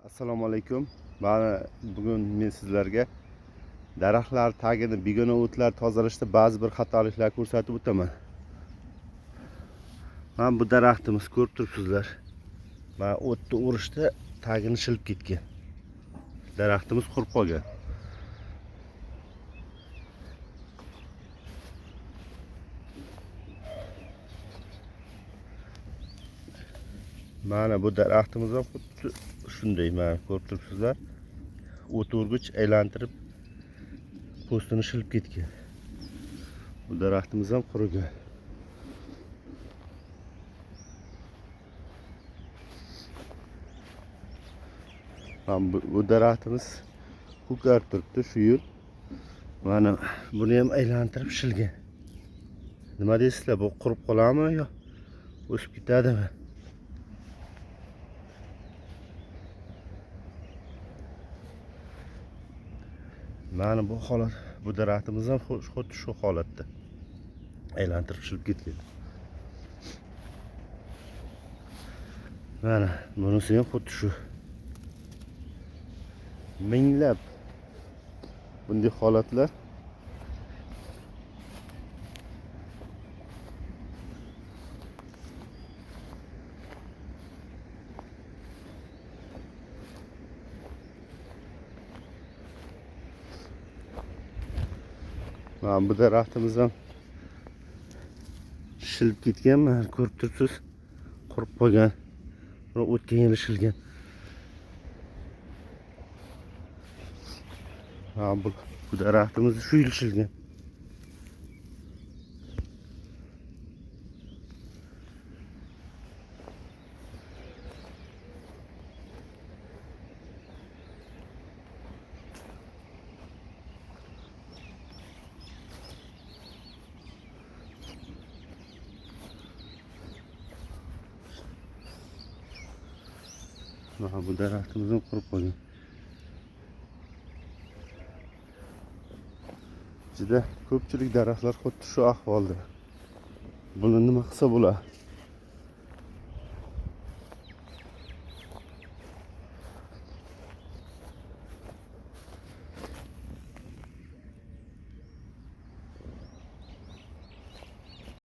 Assalomu alaykum. Bugun men sizlarga daraxtlar tagini begona o'tlar tozalashda ba'zi bir xatoliklar ko'rsatib o'taman. Mana bu daraxtimiz ko'rib turibsizlar. Mana o'tni urishda tagini shilib ketgan. Daraxtimiz qurib qolgan. Mana bu daraxtimiz ham xuddi shunday, mana ko'rib turibsizlar. O't urgich aylantirib postini shilib ketgan. Bu daraxtimiz ham qurigan. Bu daraxtimiz ko'karib turibdi shu yil. Mana buni ham aylantirib shilgan. Nima deysizlar, bu qurib qoladimi yo o'sib ketadimi? Mana bu holat, bu daraxtimiz ham xuddi shu holatda aylantirib shilib ketgan. Mana bunisi ham xuddi shu. Minglab bunday holatlar mana bu daraxtimiz ham shilib ketgan, mana ko'rib turibsiz, qurib qolgan. Buni o'tga yilishilgan. Bu daraxtimiz shu yilishilgan. Bu daraxtimiz ham qurib qolgan. Juda ko'pchilik daraxtlar xuddi shu ahvolda. Buni nima qilsa bo'ladi?